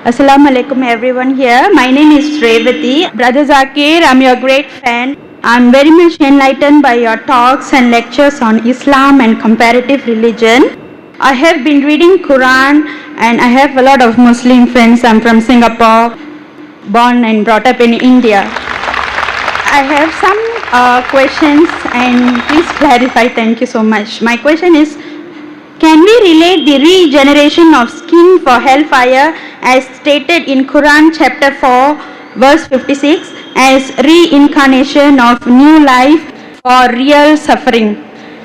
Assalamu alaikum everyone here. My name is Revati. Brother Zakir, I'm your great fan. I'm very much enlightened by your talks and lectures on Islam and comparative religion. I have been reading Quran and I have a lot of Muslim friends. I'm from Singapore, born and brought up in India. I have some questions and please clarify. Thank you so much. My question is, can we relate the regeneration of skin for hellfire as stated in Quran chapter 4 verse 56 as reincarnation of new life for real suffering?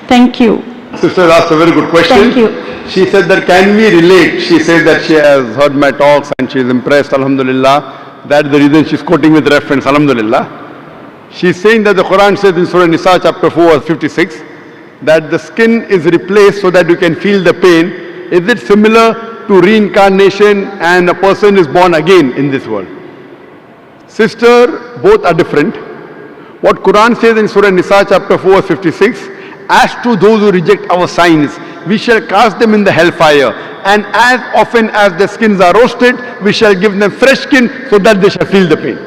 Thank you. Sister asked a very good question. Thank you. She said that can we relate? She said that she has heard my talks and she is impressed, alhamdulillah. That's the reason she's quoting with reference, alhamdulillah. She's saying that the Quran says in Surah Nisa chapter 4 verse 56 that the skin is replaced so that you can feel the pain. Is it similar to reincarnation and a person is born again in this world? Sister, both are different. What Quran says in Surah Nisa chapter 4 verse 56, as to those who reject our signs, we shall cast them in the hellfire, and as often as their skins are roasted, we shall give them fresh skin so that they shall feel the pain.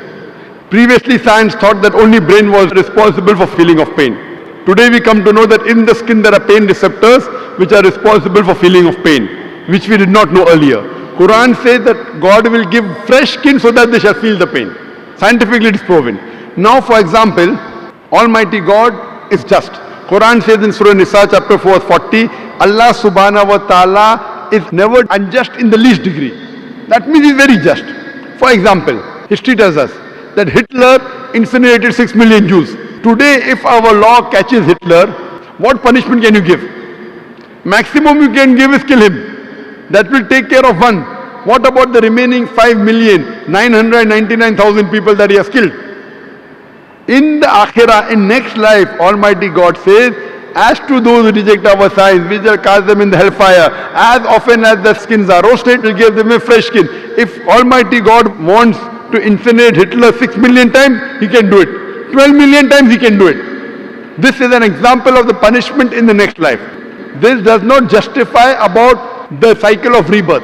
Previously science thought that only brain was responsible for feeling of pain. Today we come to know that in the skin there are pain receptors which are responsible for feeling of pain, which we did not know earlier. Quran says that God will give fresh skin so that they shall feel the pain. Scientifically it is proven. Now for example, Almighty God is just. Quran says in Surah Nisa chapter 4 40, Allah subhanahu wa ta'ala is never unjust in the least degree. That means he is very just. For example, history tells us that Hitler incinerated 6 million Jews. Today, if our law catches Hitler, what punishment can you give? Maximum you can give is kill him. That will take care of one. What about the remaining 5,999,000 people that he has killed? In the Akhirah, in next life, Almighty God says, as to those who reject our signs, we shall cast them in the hellfire. As often as the skins are roasted, we'll give them a fresh skin. If Almighty God wants to incinerate Hitler 6 million times, he can do it. 12 million times he can do it. This is an example of the punishment in the next life. This does not justify about the cycle of rebirth.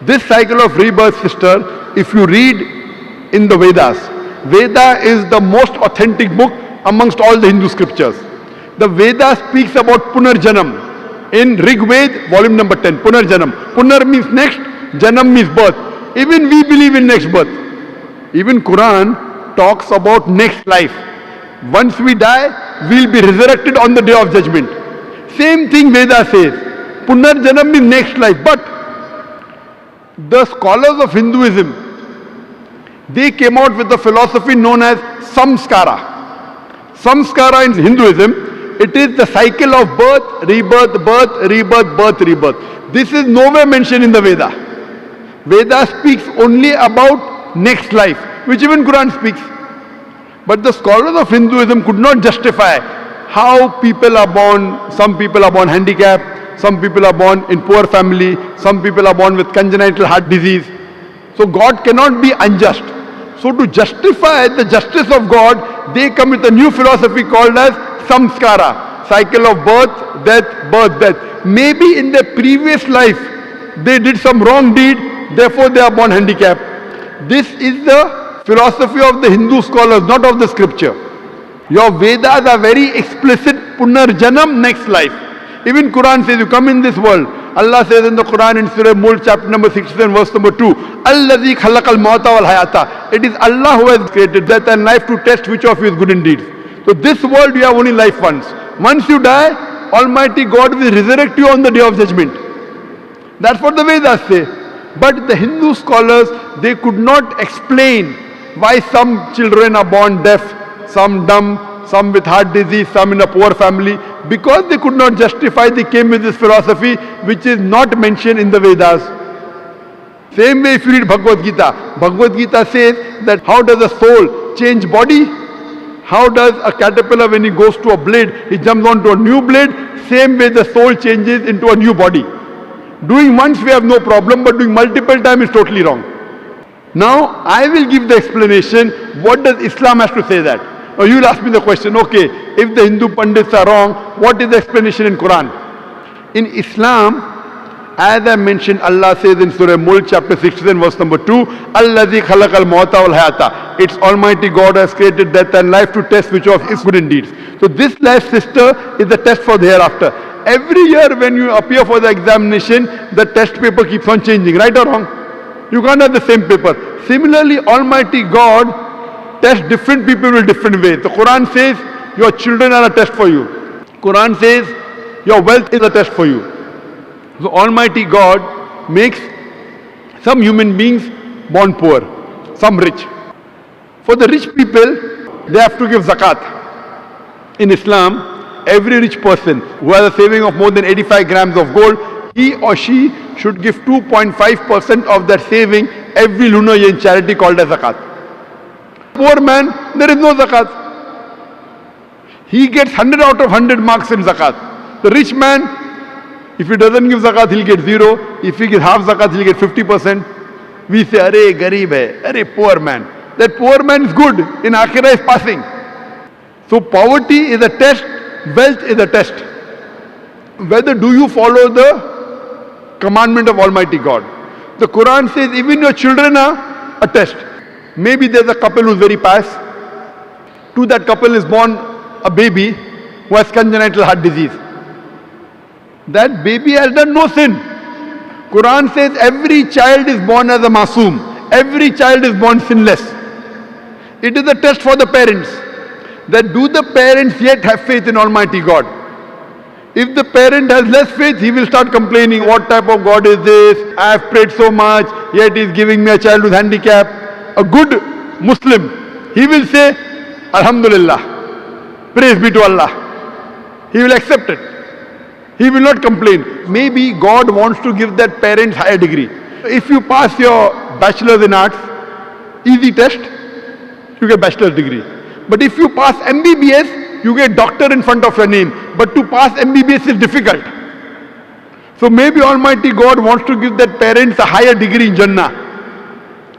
This cycle of rebirth, sister, if you read in the Vedas, Veda is the most authentic book amongst all the Hindu scriptures. The Veda speaks about Punarjanam. In Rig Ved, volume number 10, Punarjanam. Punar means next, Janam means birth. Even we believe in next birth. Even Quran talks about next life. Once we die, we will be resurrected on the day of judgment. Same thing Veda says. Punarjanam means next life. But the scholars of Hinduism, they came out with a philosophy known as Samskara. Samskara in Hinduism, it is the cycle of birth, rebirth, birth, rebirth, birth, rebirth. This is nowhere mentioned in the Veda. Veda speaks only about next life, which even Quran speaks. But the scholars of Hinduism could not justify how people are born. Some people are born handicapped, some people are born in poor family, some people are born with congenital heart disease. So God cannot be unjust. So to justify the justice of God, they come with a new philosophy called as samskara, cycle of birth, death. Maybe in their previous life, they did some wrong deed, therefore they are born handicapped. This is the philosophy of the Hindu scholars, not of the scripture. Your Vedas are very explicit, Punarjanam, next life. Even Quran says you come in this world. Allah says in the Quran in Surah Mulk chapter number 67 verse number 2, Allazi khalaqal mauta wal hayata. It is Allah who has created death and life to test which of you is good indeed. So this world you have only life once. Once you die, Almighty God will resurrect you on the day of judgment. That's what the Vedas say. But the Hindu scholars, they could not explain why some children are born deaf, some dumb, some with heart disease, some in a poor family. Because they could not justify, they came with this philosophy which is not mentioned in the Vedas. Same way if you read Bhagavad Gita. Bhagavad Gita says that how does a soul change body? How does a caterpillar, when he goes to a blade, he jumps onto a new blade? Same way the soul changes into a new body. Doing once we have no problem, but doing multiple times is totally wrong. Now I will give the explanation. What does Islam have to say that? Now you will ask me the question, okay, if the Hindu Pandits are wrong, what is the explanation in Quran? In Islam, As I mentioned, Allah says in Surah Mulk chapter 16 verse number 2, Allazi khalaqal mauta wal hayata. It's Almighty God has created death and life to test which of his good deeds. So this life, sister, is the test for the hereafter. Every year when you appear for the examination, the test paper keeps on changing, right or wrong? You can't have the same paper. Similarly, Almighty God tests different people in different ways. The Quran says your children are a test for you. Quran says your wealth is a test for you. So Almighty God makes some human beings born poor, some rich. For the rich people, they have to give zakat. In Islam, every rich person who has a saving of more than 85 grams of gold, he or she should give 2.5% of that saving every lunar year in charity called as zakat. Poor man, there is no zakat. He gets 100 out of 100 marks in zakat. The rich man, if he doesn't give zakat, he'll get 0. If he gives half zakat, he'll get 50%. We say, Arey, garib hai, arey, poor man. That poor man is good, in Akhirah is passing. So poverty is a test, wealth is a test. Whether do you follow the commandment of Almighty God. The Quran says even your children are a test. Maybe there's a couple who's very pious. To that couple is born a baby who has congenital heart disease. That baby has done no sin. Quran says every child is born as a masoom. Every child is born sinless. It is a test for the parents. That do the parents yet have faith in Almighty God? If the parent has less faith, he will start complaining, what type of God is this? I have prayed so much, yet he is giving me a child with handicap. A good Muslim, he will say, Alhamdulillah, praise be to Allah. He will accept it. He will not complain. Maybe God wants to give that parent higher degree. If you pass your bachelor's in arts, easy test, you get bachelor's degree. But if you pass MBBS, you get doctor in front of your name. But to pass MBBS is difficult. So maybe Almighty God wants to give that parents a higher degree in Jannah.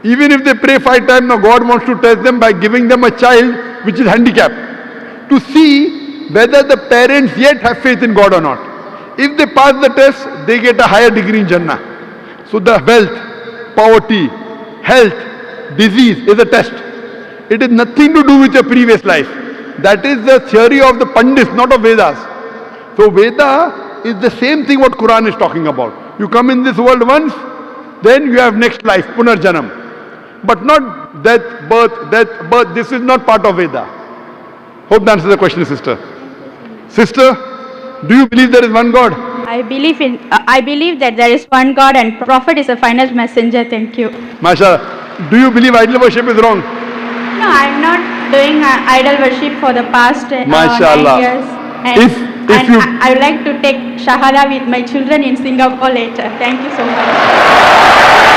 Even if they pray 5 times, now God wants to test them by giving them a child which is handicapped. To see whether the parents yet have faith in God or not. If they pass the test, they get a higher degree in Jannah. So the wealth, poverty, health, disease is a test. It is nothing to do with your previous life. That is the theory of the Pandits, not of Vedas. So Veda is the same thing what Quran is talking about. You come in this world once, then you have next life, Punarjanam. But not death, birth. This is not part of Veda. Hope that answers the question, sister. Sister, do you believe there is one God? I believe that there is one God and Prophet is a final messenger. Thank you. MashaAllah. Do you believe idol worship is wrong? No, I'm not doing idol worship for the past 9 MashaAllah. years. I would like to take Shahada with my children in Singapore later. Thank you so much.